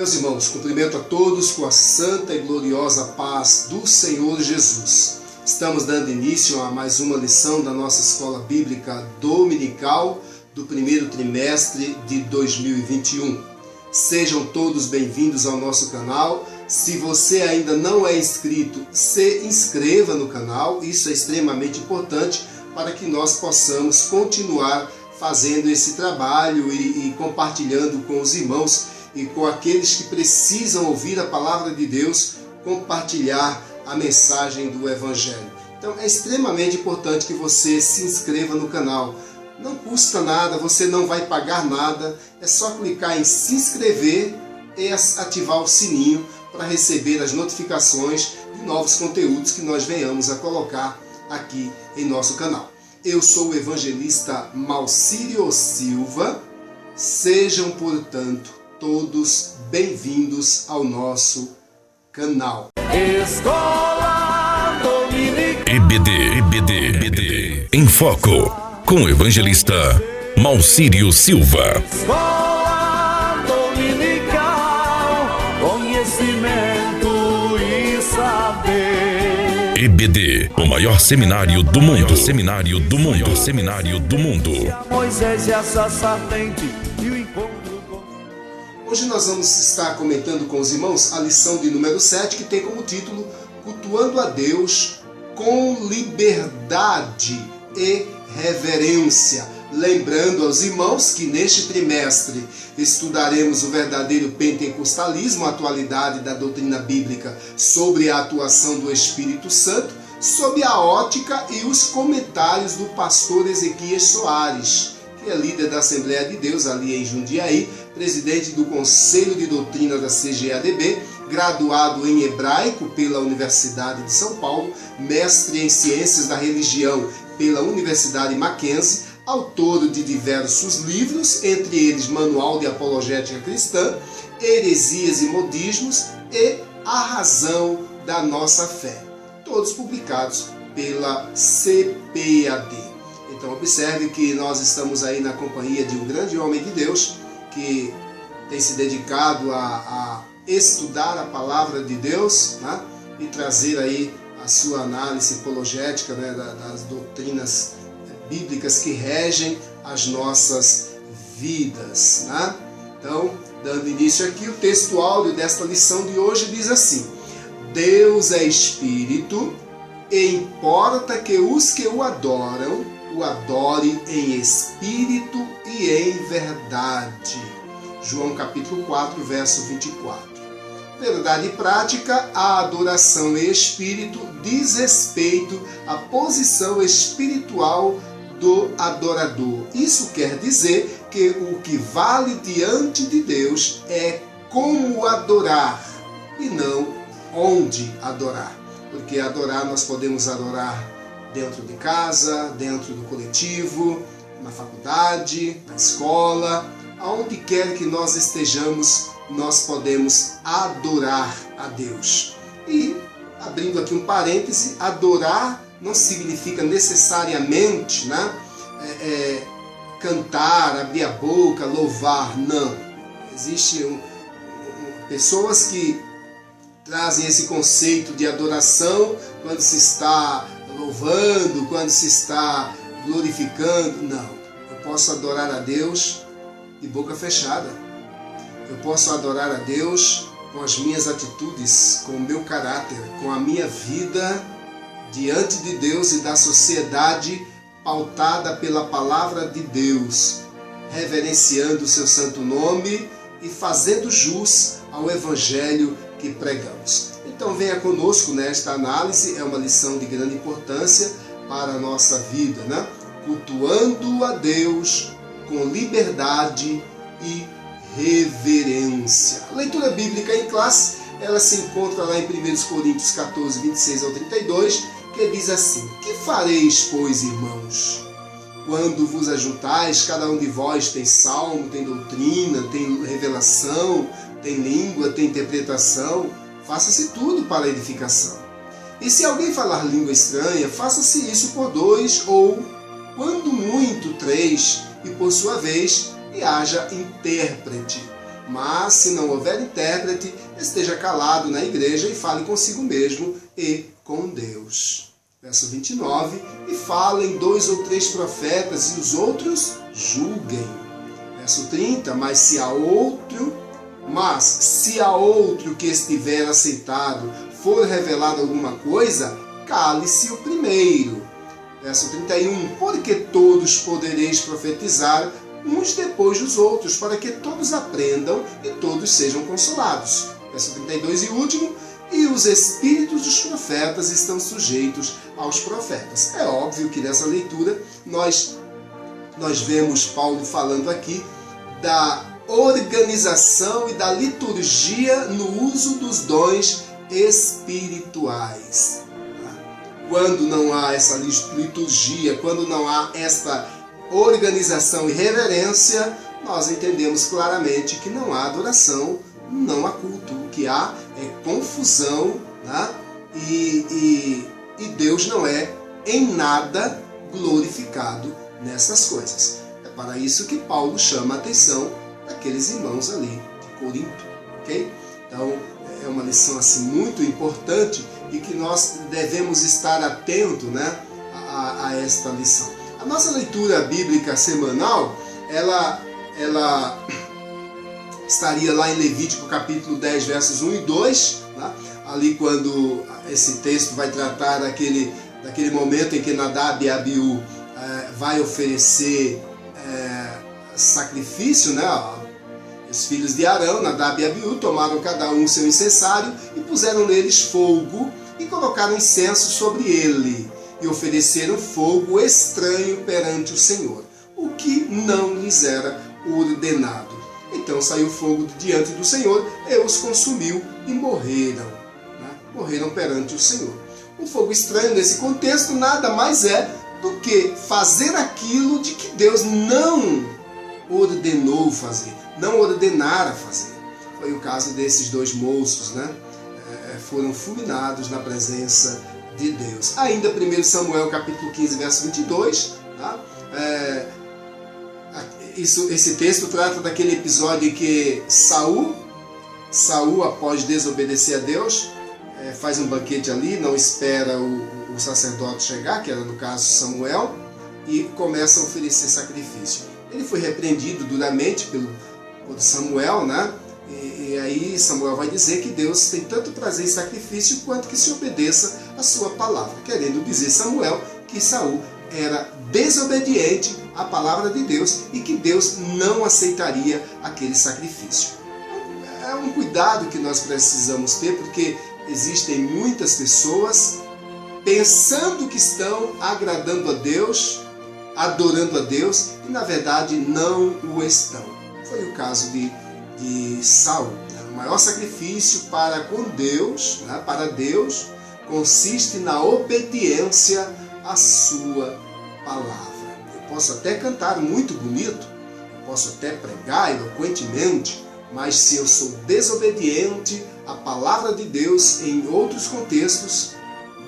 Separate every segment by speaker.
Speaker 1: Meus irmãos, cumprimento a todos com a santa e gloriosa paz do Senhor Jesus. Estamos dando início a mais uma lição da nossa Escola Bíblica Dominical do primeiro trimestre de 2021. Sejam todos bem-vindos ao nosso canal. Se você ainda não é inscrito, se inscreva no canal. Isso é extremamente importante para que nós possamos continuar fazendo esse trabalho e compartilhando com os irmãos e com aqueles que precisam ouvir a palavra de Deus, compartilhar a mensagem do Evangelho. Então é extremamente importante que você se inscreva no canal. Não custa nada, você não vai pagar nada, é só clicar em se inscrever e ativar o sininho para receber as notificações de novos conteúdos que nós venhamos a colocar aqui em nosso canal. Eu sou o evangelista Malcírio Silva. Sejam, portanto, todos bem-vindos ao nosso canal.
Speaker 2: Escola Dominical.
Speaker 3: EBD em Foco, com o evangelista Malcírio Silva.
Speaker 2: Escola Dominical, conhecimento e saber.
Speaker 3: EBD, o maior seminário do mundo. Seminário do mundo.
Speaker 2: Moisés e a sarça ardente e o encontro.
Speaker 1: Hoje nós vamos estar comentando com os irmãos a lição de número 7, que tem como título Cultuando a Deus com liberdade e reverência. Lembrando aos irmãos que neste trimestre estudaremos o verdadeiro pentecostalismo, a atualidade da doutrina bíblica sobre a atuação do Espírito Santo, sob a ótica e os comentários do pastor Ezequias Soares, que é líder da Assembleia de Deus ali em Jundiaí, presidente do Conselho de Doutrina da CGADB, graduado em hebraico pela Universidade de São Paulo, mestre em Ciências da Religião pela Universidade Mackenzie, autor de diversos livros, entre eles Manual de Apologética Cristã, Heresias e Modismos e A Razão da Nossa Fé, todos publicados pela CPAD. Então observe que nós estamos aí na companhia de um grande homem de Deus que tem se dedicado a estudar a palavra de Deus, né? E trazer aí a sua análise apologética, né, das doutrinas bíblicas que regem as nossas vidas, né? Então, dando início aqui, o texto áudio desta lição de hoje diz assim: Deus é Espírito e importa que os que o adoram o adore em espírito e em verdade. João capítulo 4, verso 24. Verdade prática, a adoração em espírito diz respeito à posição espiritual do adorador. Isso quer dizer que o que vale diante de Deus é como adorar e não onde adorar. Porque adorar, nós podemos adorar dentro de casa, dentro do coletivo, na faculdade, na escola, aonde quer que nós estejamos, nós podemos adorar a Deus. E, abrindo aqui um parêntese, adorar não significa necessariamente, né, cantar, abrir a boca, louvar, não. Existem pessoas que trazem esse conceito de adoração quando se está louvando, quando se está glorificando. Não, eu posso adorar a Deus de boca fechada. Eu posso adorar a Deus com as minhas atitudes, com o meu caráter, com a minha vida diante de Deus e da sociedade, pautada pela palavra de Deus, reverenciando o seu santo nome e fazendo jus ao Evangelho que pregamos. Então venha conosco nesta análise, é uma lição de grande importância para a nossa vida, né? Cultuando a Deus com liberdade e reverência. A leitura bíblica em classe, ela se encontra lá em 1 Coríntios 14, 26 ao 32, que diz assim: Que fareis, pois, irmãos? Quando vos ajuntais, cada um de vós tem salmo, tem doutrina, tem revelação, tem língua, tem interpretação, faça-se tudo para a edificação. E se alguém falar língua estranha, faça-se isso por 2 ou, quando muito, 3, e por sua vez, e haja intérprete. Mas, se não houver intérprete, esteja calado na igreja e fale consigo mesmo e com Deus. Verso 29, e falem 2 ou 3 profetas e os outros julguem. Verso 30, mas se há outro que estiver aceitado for revelado alguma coisa, cale-se o primeiro. Verso 31, porque todos podereis profetizar uns depois dos outros, para que todos aprendam e todos sejam consolados. Verso 32 e último, e os espíritos dos profetas estão sujeitos aos profetas. É óbvio que nessa leitura nós vemos Paulo falando aqui da organização e da liturgia no uso dos dons espirituais. Quando não há essa liturgia, quando não há esta organização e reverência, nós entendemos claramente que não há adoração, não há culto. O que há é confusão, né? E Deus não é em nada glorificado nessas coisas. É para isso que Paulo chama a atenção daqueles irmãos ali de Corinto, ok? Então, é uma lição assim muito importante e que nós devemos estar atentos, né, a esta lição. A nossa leitura bíblica semanal, ela estaria lá em Levítico capítulo 10, versos 1 e 2, né? Ali quando esse texto vai tratar daquele momento em que Nadab e Abiú vai oferecer sacrifício, né? Os filhos de Arão, Nadab e Abiú, tomaram cada um seu incensário e puseram neles fogo e colocaram incenso sobre ele e ofereceram fogo estranho perante o Senhor, o que não lhes era ordenado. Então saiu fogo de diante do Senhor e os consumiu e morreram. Né? Morreram perante o Senhor. Um fogo estranho nesse contexto nada mais é do que fazer aquilo de que Deus não ordenou fazer, não ordenara fazer. Foi o caso desses 2 moços, né? Foram fulminados na presença de Deus. Ainda 1 Samuel capítulo 15, verso 22, tá? Esse texto trata daquele episódio em que Saul, após desobedecer a Deus, faz um banquete ali, não espera o sacerdote chegar, que era no caso Samuel, e começa a oferecer sacrifício. Ele foi repreendido duramente por Samuel, né? E aí Samuel vai dizer que Deus tem tanto prazer em sacrifício quanto que se obedeça a sua palavra, querendo dizer Samuel que Saul era desobediente à palavra de Deus e que Deus não aceitaria aquele sacrifício. É um cuidado que nós precisamos ter, porque existem muitas pessoas pensando que estão agradando a Deus, adorando a Deus, e na verdade não o estão. Foi o caso de Saul. O maior sacrifício para com Deus, né, para Deus, consiste na obediência à sua palavra. Eu posso até cantar muito bonito, eu posso até pregar eloquentemente, mas se eu sou desobediente à palavra de Deus em outros contextos,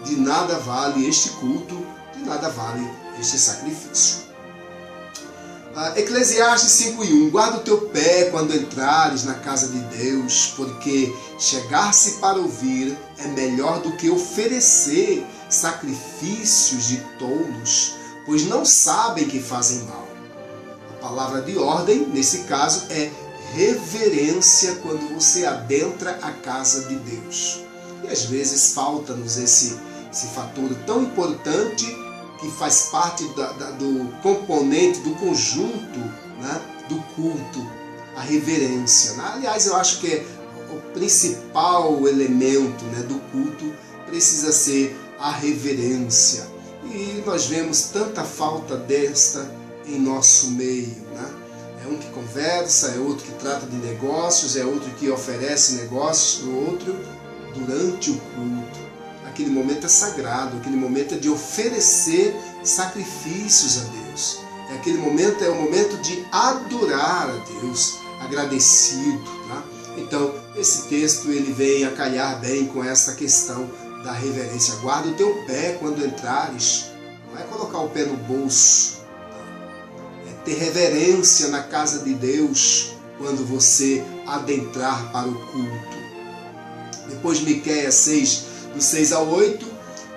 Speaker 1: de nada vale este culto, de nada vale este sacrifício. Eclesiastes 5:1, guarda o teu pé quando entrares na casa de Deus, porque chegar-se para ouvir é melhor do que oferecer sacrifícios de tolos, pois não sabem que fazem mal. A palavra de ordem, nesse caso, é reverência quando você adentra a casa de Deus. E às vezes falta-nos esse fator tão importante que faz parte do componente, do conjunto, né, do culto, a reverência. Aliás, eu acho que o principal elemento, né, do culto precisa ser a reverência. E nós vemos tanta falta desta em nosso meio. Né? É um que conversa, é outro que trata de negócios, é outro que oferece negócios para o outro durante o culto. Aquele momento é sagrado, aquele momento é de oferecer sacrifícios a Deus. Aquele momento é o momento de adorar a Deus, agradecido. Tá? Então, esse texto ele vem a calhar bem com essa questão da reverência. Guarda o teu pé quando entrares. Não é colocar o pé no bolso. Tá? É ter reverência na casa de Deus. quando você adentrar para o culto. Depois de Miqueias 6, do 6 ao 8,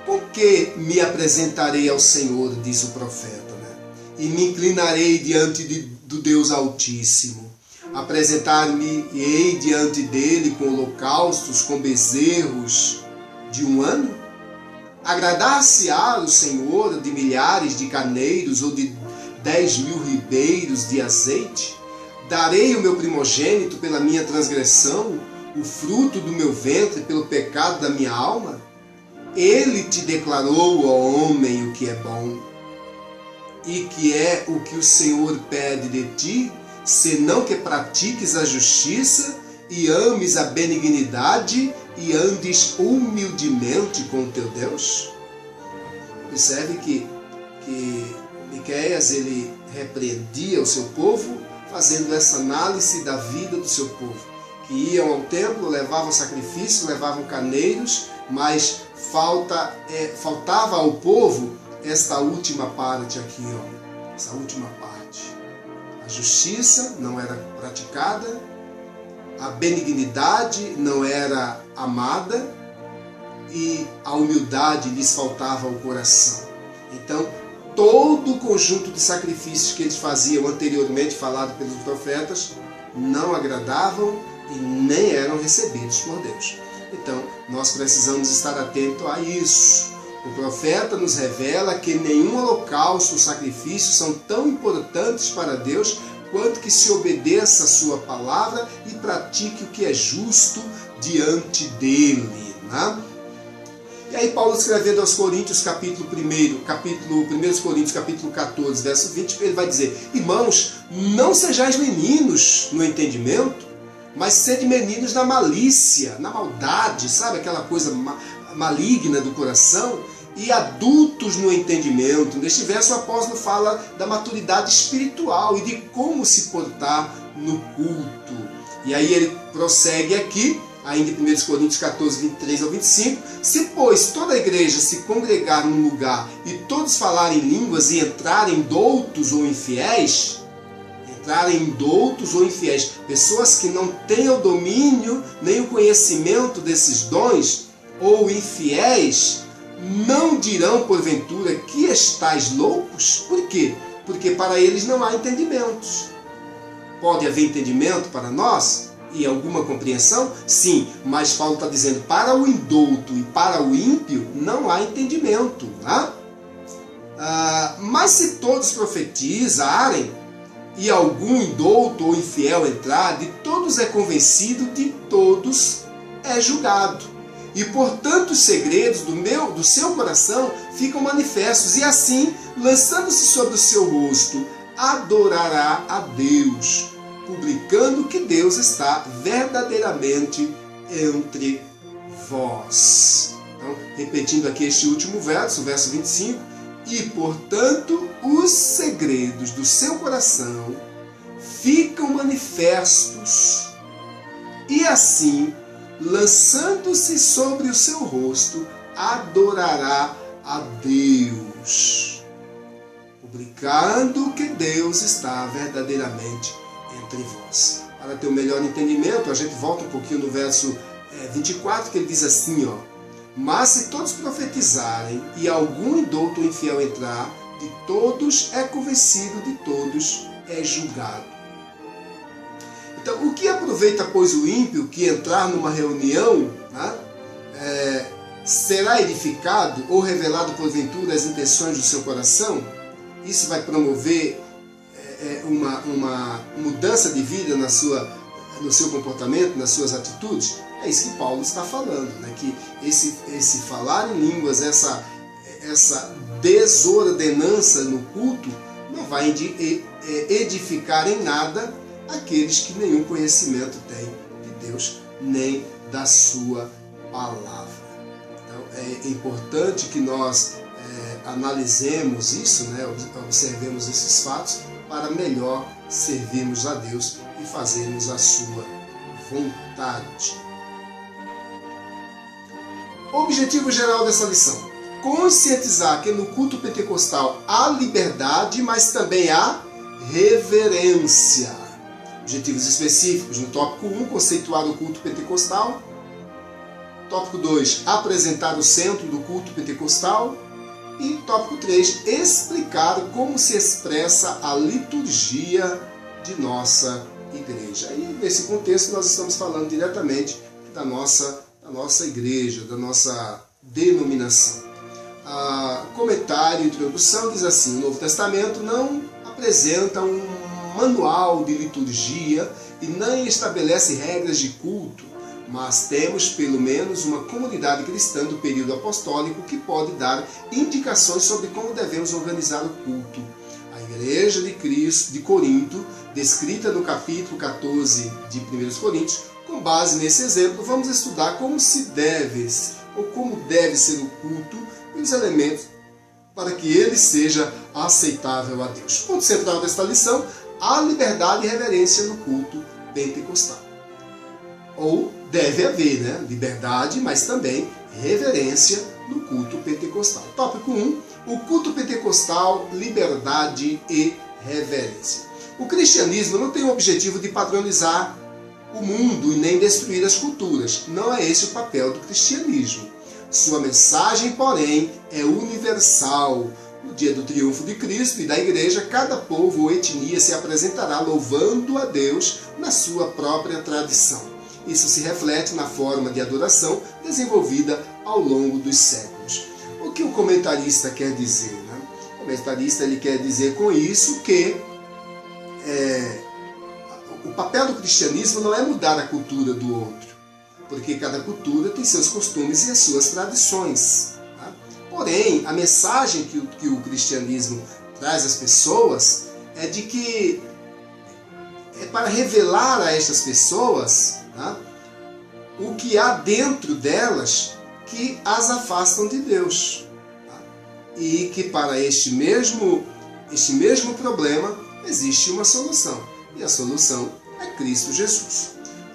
Speaker 1: com que me apresentarei ao Senhor, diz o profeta, né? E me inclinarei diante do Deus Altíssimo. Apresentar-me-ei diante dele com holocaustos, com bezerros de um ano? Agradar-se-á o Senhor de milhares de carneiros ou de 10.000 ribeiros de azeite? Darei o meu primogênito pela minha transgressão, o fruto do meu ventre pelo pecado da minha alma? Ele te declarou, ó homem, o que é bom. E que é o que o Senhor pede de ti, senão que pratiques a justiça e ames a benignidade e andes humildemente com o teu Deus? Percebe que Miqueias, ele repreendia o seu povo, fazendo essa análise da vida do seu povo, que iam ao templo, levavam sacrifícios, levavam carneiros, mas faltava ao povo esta última parte aqui, ó, essa última parte. A justiça não era praticada, a benignidade não era amada e a humildade lhes faltava ao coração. Então, todo o conjunto de sacrifícios que eles faziam anteriormente, falado pelos profetas, não agradavam e nem eram recebidos por Deus. Então, nós precisamos estar atentos a isso. O profeta nos revela que nenhum holocausto ou sacrifício são tão importantes para Deus quanto que se obedeça a sua palavra e pratique o que é justo diante dele, né? E aí Paulo, escrevendo aos Coríntios, capítulo 1 Coríntios, capítulo 14, verso 20, ele vai dizer: irmãos, não sejais meninos no entendimento, mas sede meninos na malícia, na maldade, sabe? Aquela coisa maligna do coração, e adultos no entendimento. Neste verso o apóstolo fala da maturidade espiritual e de como se portar no culto. E aí ele prossegue aqui, ainda em 1 Coríntios 14, 23 ao 25, se, pois, toda a igreja se congregar num lugar e todos falarem línguas e entrarem doutos ou infiéis, pessoas que não têm o domínio nem o conhecimento desses dons, ou infiéis, não dirão porventura que estáis loucos? Por quê? Porque para eles não há entendimentos. Pode haver entendimento para nós? E alguma compreensão? Sim, mas Paulo está dizendo, para o indouto e para o ímpio não há entendimento. Tá? Mas se todos profetizarem e algum indouto ou infiel entrar, de todos é convencido, de todos é julgado. E portanto os segredos do seu coração ficam manifestos, e assim, lançando-se sobre o seu rosto, adorará a Deus, publicando que Deus está verdadeiramente entre vós. Então, repetindo aqui este último verso, o verso 25, e portanto os segredos do seu coração ficam manifestos, e assim, lançando-se sobre o seu rosto, adorará a Deus, publicando que Deus está verdadeiramente entre vós. Para ter um melhor entendimento, a gente volta um pouquinho no verso 24, que ele diz assim, ó: mas se todos profetizarem e algum indouto ou infiel entrar, de todos é convencido, de todos é julgado. Então, o que aproveita, pois, o ímpio que entrar numa reunião, né, será edificado ou revelado porventura as intenções do seu coração? Isso vai promover uma mudança de vida no seu comportamento, nas suas atitudes? É isso que Paulo está falando, né? Que esse falar em línguas, essa desordenança no culto, não vai edificar em nada aqueles que nenhum conhecimento têm de Deus, nem da sua palavra. Então, é importante que nós analisemos isso, né? Observemos esses fatos, para melhor servirmos a Deus e fazermos a sua vontade. O objetivo geral dessa lição: conscientizar que no culto pentecostal há liberdade, mas também há reverência. Objetivos específicos. No tópico 1, conceituar o culto pentecostal. Tópico 2, apresentar o centro do culto pentecostal. E tópico 3, explicar como se expressa a liturgia de nossa igreja. E nesse contexto nós estamos falando diretamente da nossa igreja, da nossa denominação. Comentário e introdução diz assim: o Novo Testamento não apresenta um manual de liturgia e nem estabelece regras de culto, mas temos pelo menos uma comunidade cristã do período apostólico que pode dar indicações sobre como devemos organizar o culto. A Igreja de Cristo de Corinto, descrita no capítulo 14 de 1 Coríntios, com base nesse exemplo, vamos estudar como deve ser o culto e os elementos para que ele seja aceitável a Deus. Ponto central desta lição: a liberdade e reverência no culto pentecostal. Ou deve haver, liberdade, mas também reverência no culto pentecostal. Tópico 1, o culto pentecostal, liberdade e reverência. O cristianismo não tem o objetivo de padronizar o mundo e nem destruir as culturas. Não é esse o papel do cristianismo. Sua mensagem, porém, é universal. No dia do triunfo de Cristo e da Igreja, cada povo ou etnia se apresentará louvando a Deus na sua própria tradição. Isso se reflete na forma de adoração desenvolvida ao longo dos séculos. O que o comentarista quer dizer? O comentarista quer dizer com isso que o papel do cristianismo não é mudar a cultura do outro, porque cada cultura tem seus costumes e as suas tradições. Porém, a mensagem que o cristianismo traz às pessoas é de que é para revelar a estas pessoas o que há dentro delas que as afastam de Deus. E que para este mesmo problema existe uma solução. E a solução é Cristo Jesus.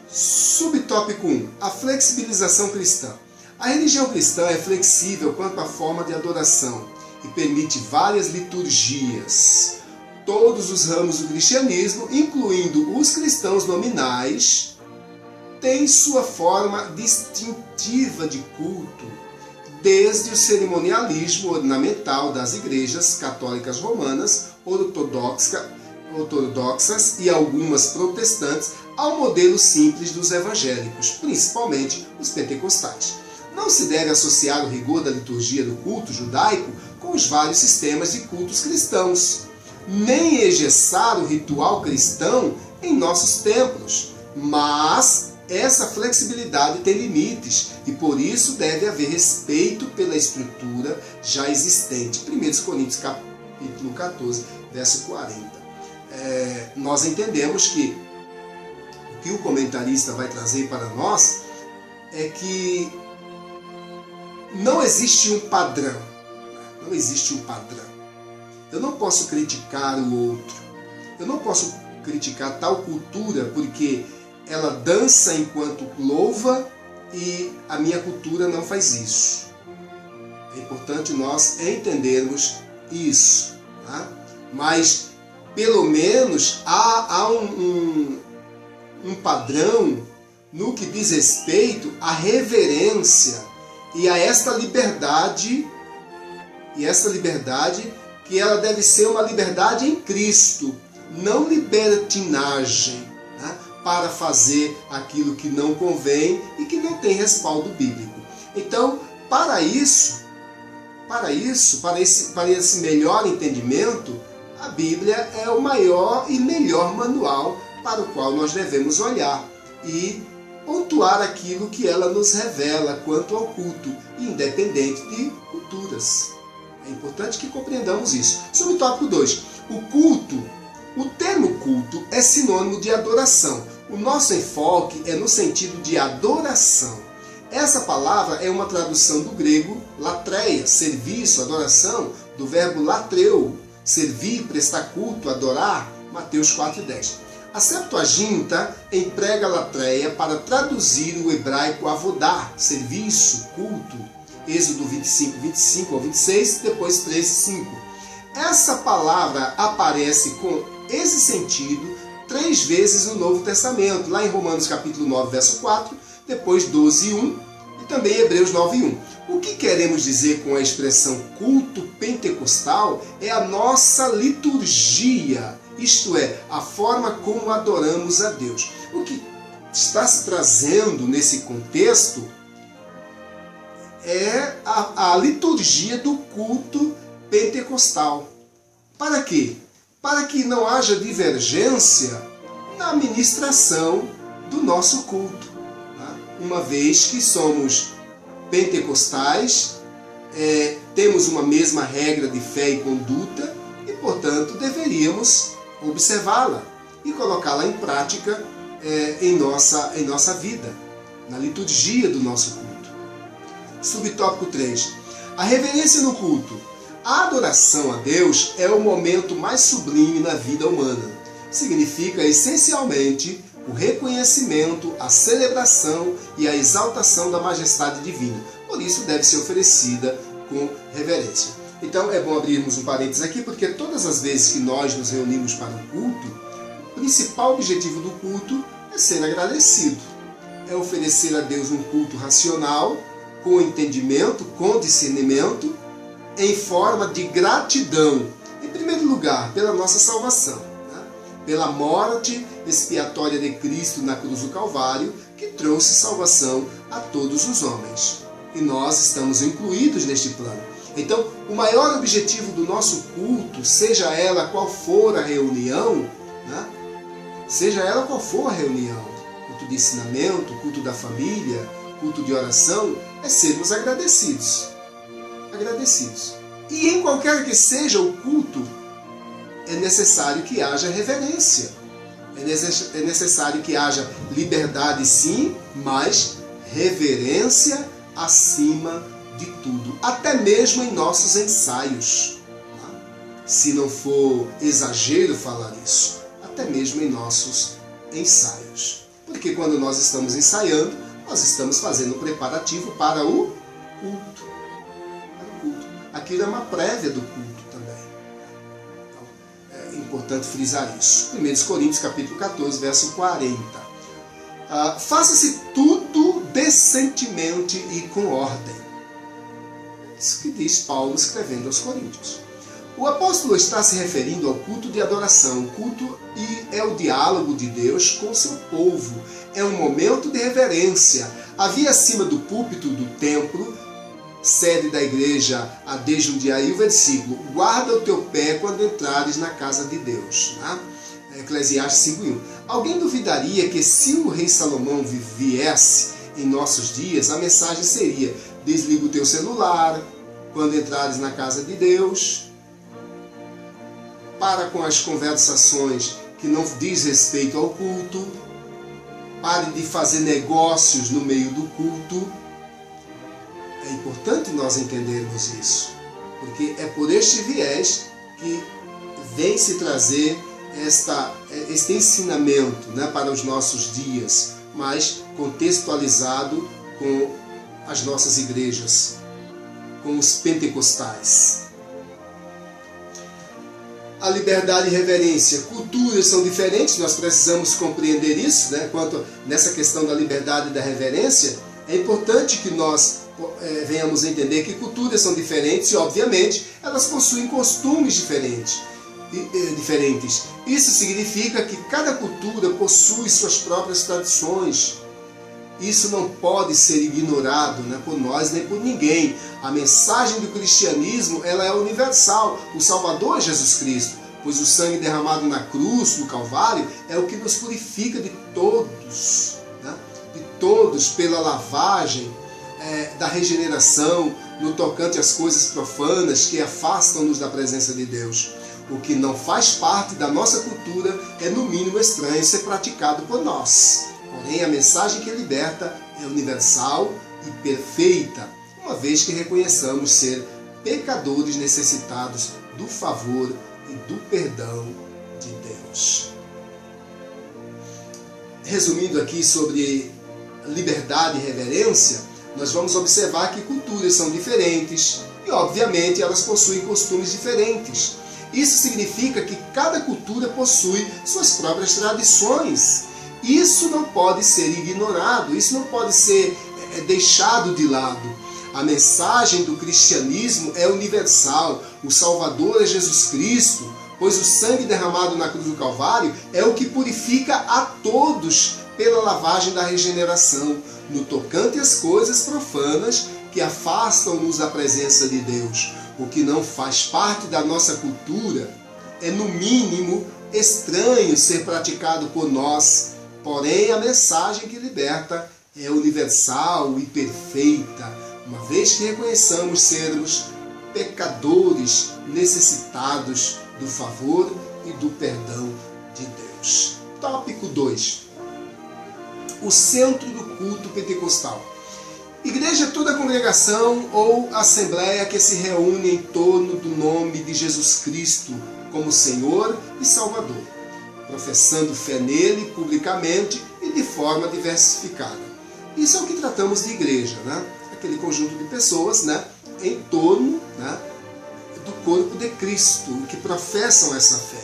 Speaker 1: Subtópico 1. A flexibilização cristã. A religião cristã é flexível quanto à forma de adoração e permite várias liturgias. Todos os ramos do cristianismo, incluindo os cristãos nominais, têm sua forma distintiva de culto, desde o cerimonialismo ornamental das igrejas católicas romanas, ortodoxas e algumas protestantes, ao modelo simples dos evangélicos, principalmente os pentecostais. Não se deve associar o rigor da liturgia do culto judaico com os vários sistemas de cultos cristãos, nem engessar o ritual cristão em nossos templos, mas essa flexibilidade tem limites e por isso deve haver respeito pela estrutura já existente. 1 Coríntios capítulo 14, verso 40. Nós entendemos que o que o comentarista vai trazer para nós é que não existe um padrão. Não existe um padrão. Eu não posso criticar o outro. Eu não posso criticar tal cultura porque ela dança enquanto louva e a minha cultura não faz isso. É importante nós entendermos isso. Mas, pelo menos, há um padrão no que diz respeito à reverência e a esta liberdade, que ela deve ser uma liberdade em Cristo, não libertinagem, para fazer aquilo que não convém e que não tem respaldo bíblico. Então, para esse melhor entendimento, a Bíblia é o maior e melhor manual para o qual nós devemos olhar e pontuar aquilo que ela nos revela quanto ao culto, independente de culturas. É importante que compreendamos isso. Subtópico 2. O termo culto é sinônimo de adoração. O nosso enfoque é no sentido de adoração. Essa palavra é uma tradução do grego latreia, serviço, adoração, do verbo latreu, servir, prestar culto, adorar, Mateus 4:10. A Septuaginta emprega latreia para traduzir o hebraico avodá, serviço, culto, Êxodo 25 ao 26, depois 13:5. Essa palavra aparece com esse sentido 3 vezes no Novo Testamento, lá em Romanos capítulo 9, verso 4, depois 12, 1 e também Hebreus 9, 1. O que queremos dizer com a expressão culto pentecostal é a nossa liturgia, isto é, a forma como adoramos a Deus. O que está se trazendo nesse contexto é a liturgia do culto pentecostal. Para quê? Para que não haja divergência na ministração do nosso culto. Tá? Uma vez que somos pentecostais, temos uma mesma regra de fé e conduta e, portanto, deveríamos observá-la e colocá-la em prática em nossa vida, na liturgia do nosso culto. Subtópico 3. A reverência no culto. A adoração a Deus é o momento mais sublime na vida humana. Significa essencialmente o reconhecimento, a celebração e a exaltação da majestade divina. Por isso deve ser oferecida com reverência. Então é bom abrirmos um parênteses aqui, porque todas as vezes que nós nos reunimos para o culto, o principal objetivo do culto é ser agradecido. É oferecer a Deus um culto racional, com entendimento, com discernimento, em forma de gratidão. Em primeiro lugar, pela nossa salvação, né? Pela morte expiatória de Cristo na cruz do Calvário, que trouxe salvação a todos os homens. E nós estamos incluídos neste plano. Então, o maior objetivo do nosso culto, seja ela qual for a reunião, né? Seja ela qual for a reunião, culto de ensinamento, culto da família, culto de oração, é sermos agradecidos. Agradecidos. E em qualquer que seja o culto, é necessário que haja reverência. É necessário que haja liberdade, sim, mas reverência acima de tudo. Até mesmo em nossos ensaios. Tá? Se não for exagero falar isso, até mesmo em nossos ensaios. Porque quando nós estamos ensaiando, nós estamos fazendo um preparativo para o culto. Aquilo é uma prévia do culto também. Então, é importante frisar isso. 1 Coríntios capítulo 14, verso 40. Faça-se tudo decentemente e com ordem. Isso que diz Paulo escrevendo aos Coríntios. O apóstolo está se referindo ao culto de adoração. O culto é o diálogo de Deus com o seu povo. É um momento de reverência. Havia acima do púlpito do templo, sede da igreja a de Jundiaí, o versículo: guarda o teu pé quando entrares na casa de Deus. Né? Eclesiastes 5:1. Alguém duvidaria que se o rei Salomão viesse em nossos dias, a mensagem seria: desliga o teu celular quando entrares na casa de Deus, para com as conversações que não diz respeito ao culto, pare de fazer negócios no meio do culto. É importante nós entendermos isso, porque é por este viés que vem se trazer este ensinamento, né, para os nossos dias, mas contextualizado com as nossas igrejas, com os pentecostais. A liberdade e reverência. Culturas são diferentes, nós precisamos compreender isso, né? Quanto nessa questão da liberdade e da reverência, é importante que nós venhamos a entender que culturas são diferentes e, obviamente, elas possuem costumes diferentes. Isso significa que cada cultura possui suas próprias tradições. Isso não pode ser ignorado, né, por nós nem por ninguém. A mensagem do cristianismo, ela é universal. O Salvador é Jesus Cristo, pois o sangue derramado na cruz, no Calvário, é o que nos purifica de todos, né, de todos, pela lavagem da regeneração, no tocante às coisas profanas que afastam-nos da presença de Deus. O que não faz parte da nossa cultura é, no mínimo, estranho ser praticado por nós. Porém, a mensagem que liberta é universal e perfeita, uma vez que reconheçamos ser pecadores necessitados do favor e do perdão de Deus. Resumindo aqui sobre liberdade e reverência, nós vamos observar que culturas são diferentes e, obviamente, elas possuem costumes diferentes. Isso significa que cada cultura possui suas próprias tradições. Isso não pode ser ignorado, isso não pode ser deixado de lado. A mensagem do cristianismo é universal. O Salvador é Jesus Cristo, pois o sangue derramado na cruz do Calvário é o que purifica a todos pela lavagem da regeneração, no tocante às coisas profanas que afastam-nos da presença de Deus. O que não faz parte da nossa cultura é, no mínimo, estranho ser praticado por nós. Porém, a mensagem que liberta é universal e perfeita, uma vez que reconheçamos sermos pecadores necessitados do favor e do perdão de Deus. Tópico 2. O centro do culto pentecostal. Igreja é toda congregação ou assembleia que se reúne em torno do nome de Jesus Cristo como Senhor e Salvador, professando fé nele publicamente e de forma diversificada. Isso é o que tratamos de igreja, né? Aquele conjunto de pessoas, né, em torno, né, do corpo de Cristo, que professam essa fé.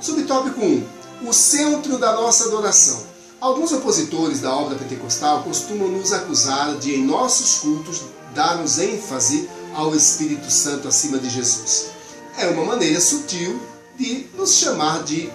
Speaker 1: Subtópico 1. O centro da nossa adoração. Alguns opositores da obra pentecostal costumam nos acusar de, em nossos cultos, darmos ênfase ao Espírito Santo acima de Jesus. É uma maneira sutil de nos chamar de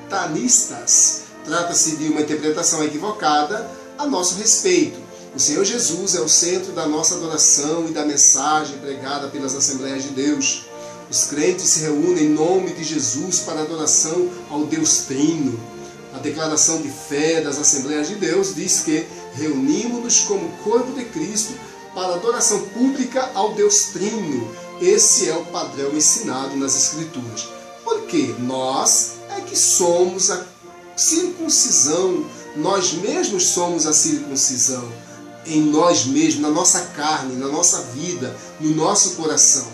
Speaker 1: montanistas. Trata-se de uma interpretação equivocada a nosso respeito. O Senhor Jesus é o centro da nossa adoração e da mensagem pregada pelas Assembleias de Deus. Os crentes se reúnem em nome de Jesus para adoração ao Deus Trino. A declaração de fé das Assembleias de Deus diz que reunimos-nos como corpo de Cristo para adoração pública ao Deus Trino. Esse é o padrão ensinado nas Escrituras. Porque nós é que somos a circuncisão, nós mesmos somos a circuncisão, em nós mesmos, na nossa carne, na nossa vida, no nosso coração.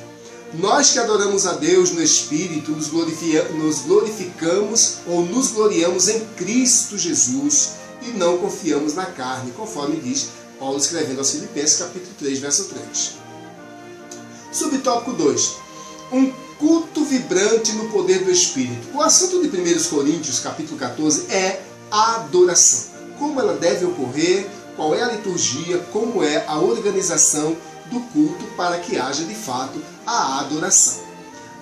Speaker 1: Nós que adoramos a Deus no Espírito, nos glorificamos ou nos gloriamos em Cristo Jesus e não confiamos na carne, conforme diz Paulo escrevendo aos Filipenses, capítulo 3, verso 3. Subtópico 2. Um culto vibrante no poder do Espírito. O assunto de 1 Coríntios, capítulo 14, é a adoração. Como ela deve ocorrer, qual é a liturgia, como é a organização do culto para que haja de fato a adoração.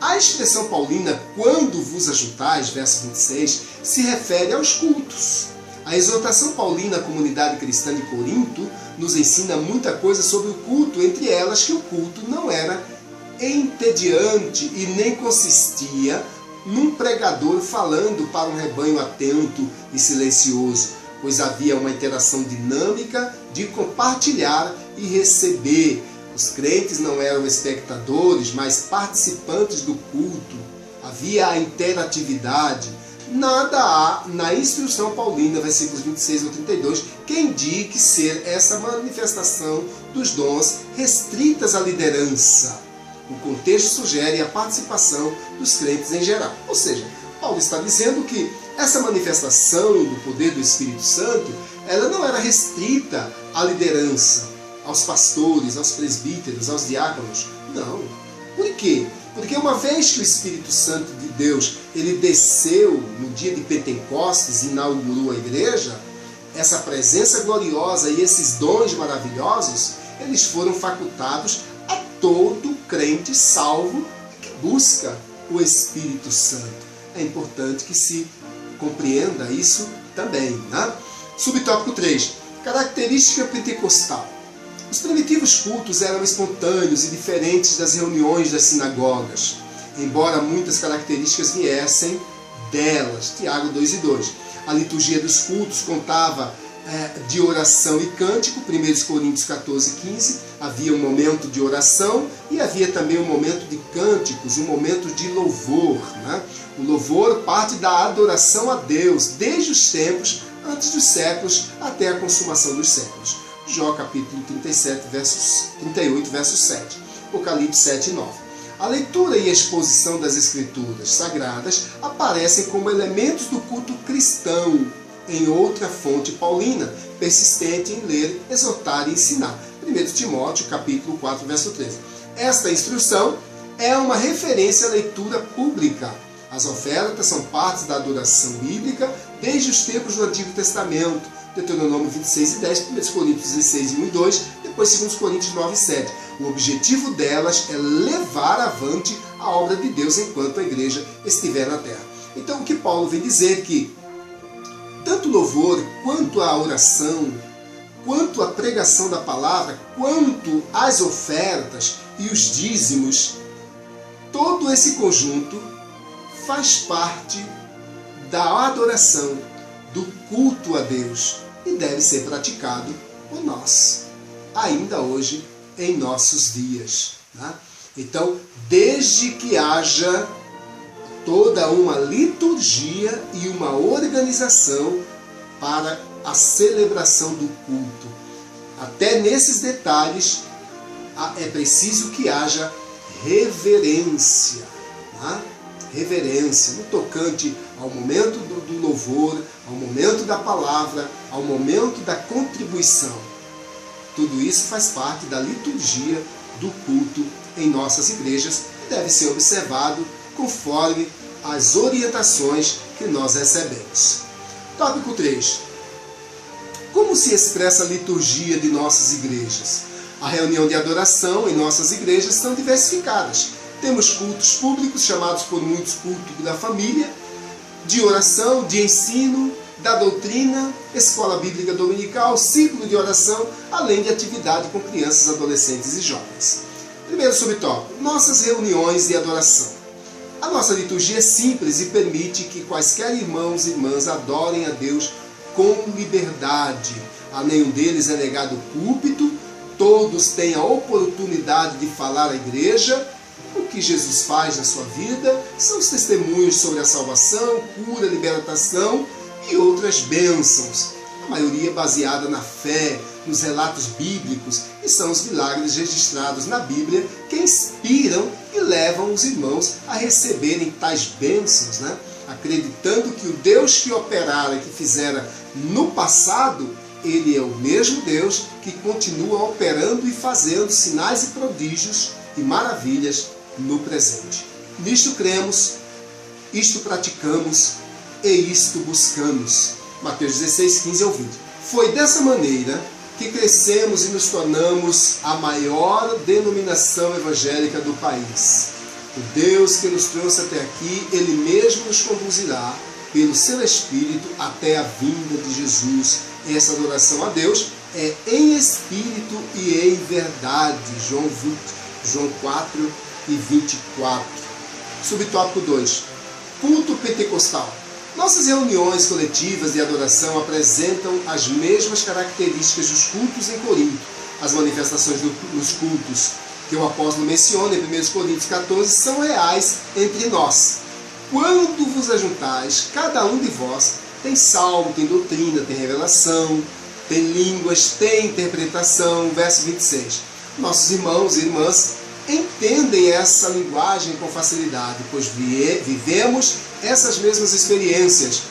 Speaker 1: A expressão paulina, quando vos ajuntais, verso 26, se refere aos cultos. A exortação paulina à comunidade cristã de Corinto nos ensina muita coisa sobre o culto, entre elas que o culto não era entediante e nem consistia num pregador falando para um rebanho atento e silencioso, pois havia uma interação dinâmica de compartilhar e receber. Os crentes não eram espectadores, mas participantes do culto. Havia a interatividade. Nada há na instrução paulina, versículos 26 ao 32, que indique ser essa manifestação dos dons restritas à liderança. O contexto sugere a participação dos crentes em geral. Ou seja, Paulo está dizendo que essa manifestação do poder do Espírito Santo, ela não era restrita à liderança, aos pastores, aos presbíteros, aos diáconos. Não. Por quê? Porque uma vez que o Espírito Santo de Deus ele desceu no dia de Pentecostes e inaugurou a igreja, essa presença gloriosa e esses dons maravilhosos, eles foram facultados a todo crente salvo que busca o Espírito Santo. É importante que se compreenda isso também, né? Subtópico 3. Característica pentecostal. Os primitivos cultos eram espontâneos e diferentes das reuniões das sinagogas, embora muitas características viessem delas. Tiago 2:2. A liturgia dos cultos contava de oração e cântico. 1 Coríntios 14:15. Havia um momento de oração e havia também um momento de cânticos, um momento de louvor, né? O louvor parte da adoração a Deus, desde os tempos, antes dos séculos, até a consumação dos séculos. Jó capítulo 38, verso 7. Apocalipse 7 e 9. A leitura e a exposição das Escrituras Sagradas aparecem como elementos do culto cristão, em outra fonte paulina, persistente em ler, exortar e ensinar. 1 Timóteo capítulo 4, verso 13. Esta instrução é uma referência à leitura pública. As ofertas são partes da adoração bíblica desde os tempos do Antigo Testamento. Deuteronômio 26 e 10, 1 Coríntios 16, 1 e 2, depois 2 Coríntios 9 e 7. O objetivo delas é levar avante a obra de Deus enquanto a igreja estiver na terra. Então o que Paulo vem dizer é que tanto o louvor quanto a oração, quanto a pregação da palavra, quanto as ofertas e os dízimos, todo esse conjunto faz parte da adoração, do culto a Deus e deve ser praticado por nós, ainda hoje em nossos dias. Tá? Então, desde que haja toda uma liturgia e uma organização para a celebração do culto, até nesses detalhes é preciso que haja reverência. Tá? Reverência no tocante ao momento do louvor, ao momento da palavra, ao momento da contribuição. Tudo isso faz parte da liturgia do culto em nossas igrejas e deve ser observado conforme as orientações que nós recebemos. Tópico 3. Como se expressa a liturgia de nossas igrejas? A reunião de adoração em nossas igrejas são diversificadas. Temos cultos públicos, chamados por muitos cultos da família, de oração, de ensino, da doutrina, escola bíblica dominical, ciclo de oração, além de atividade com crianças, adolescentes e jovens. Primeiro subtópico, nossas reuniões de adoração. A nossa liturgia é simples e permite que quaisquer irmãos e irmãs adorem a Deus com liberdade. A nenhum deles é negado púlpito, todos têm a oportunidade de falar à igreja. O que Jesus faz na sua vida são os testemunhos sobre a salvação, cura, libertação e outras bênçãos. A maioria baseada na fé, nos relatos bíblicos, e são os milagres registrados na Bíblia que inspiram e levam os irmãos a receberem tais bênçãos, acreditando que o Deus que operara e que fizera no passado, Ele é o mesmo Deus que continua operando e fazendo sinais e prodígios e maravilhas no presente. Nisto cremos, isto praticamos e isto buscamos. Mateus 16, 15 ao 20. Foi dessa maneira que crescemos e nos tornamos a maior denominação evangélica do país. O Deus que nos trouxe até aqui, Ele mesmo nos conduzirá pelo seu Espírito até a vinda de Jesus. Essa adoração a Deus é em espírito e em verdade. João 4 e 24. Subtópico 2. Culto pentecostal. Nossas reuniões coletivas de adoração apresentam as mesmas características dos cultos em Corinto. As manifestações dos cultos que o apóstolo menciona em 1 Coríntios 14 são reais entre nós. Quando vos ajuntais, cada um de vós tem salmo, tem doutrina, tem revelação, tem línguas, tem interpretação. Verso 26. Nossos irmãos e irmãs entendem essa linguagem com facilidade, pois vivemos essas mesmas experiências.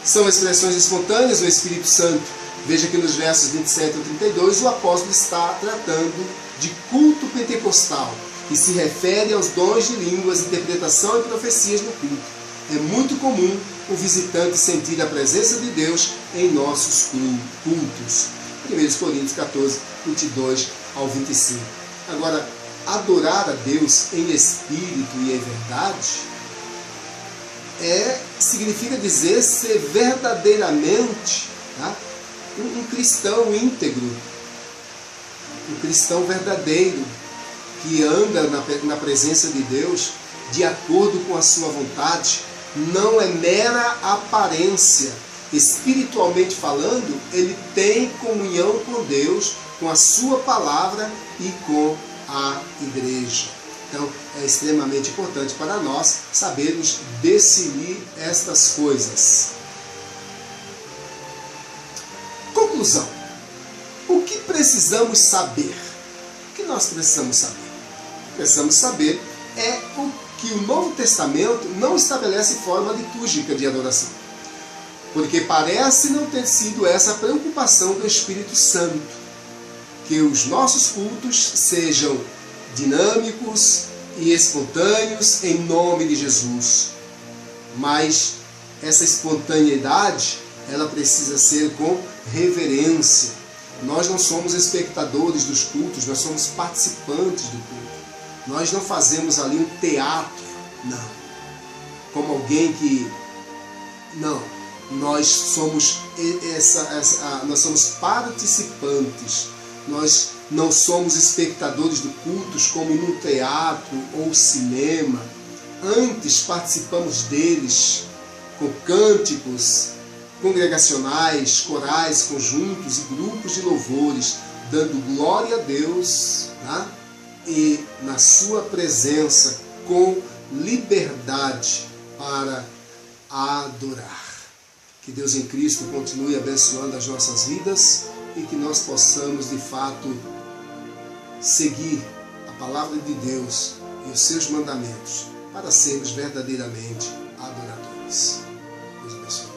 Speaker 1: São expressões espontâneas do Espírito Santo. Veja que nos versos 27 a 32 o apóstolo está tratando de culto pentecostal, que se refere aos dons de línguas, interpretação e profecias no culto. É muito comum o visitante sentir a presença de Deus em nossos cultos. 1 Coríntios 14, 22 ao 25. Agora, adorar a Deus em espírito e em verdade significa dizer ser verdadeiramente um cristão íntegro, um cristão verdadeiro, que anda na presença de Deus de acordo com a sua vontade. Não é mera aparência. Espiritualmente falando, ele tem comunhão com Deus, com a sua palavra e com a igreja. Então, é extremamente importante para nós sabermos discernir estas coisas. Conclusão. O que precisamos saber? O que nós precisamos saber? Precisamos saber o que o Novo Testamento não estabelece forma litúrgica de adoração. Porque parece não ter sido essa a preocupação do Espírito Santo. Que os nossos cultos sejam dinâmicos, e espontâneos em nome de Jesus. Mas essa espontaneidade, ela precisa ser com reverência. Nós não somos espectadores dos cultos, nós somos participantes do culto. Nós não fazemos ali um teatro, não. Como alguém que... Não. Nós somos nós somos participantes. Nós não somos espectadores do cultos como num teatro ou cinema. Antes participamos deles com cânticos congregacionais, corais, conjuntos e grupos de louvores, dando glória a Deus, né? E na sua presença com liberdade para adorar. Que Deus em Cristo continue abençoando as nossas vidas e que nós possamos de fato seguir a palavra de Deus e os seus mandamentos para sermos verdadeiramente adoradores. Deus abençoe.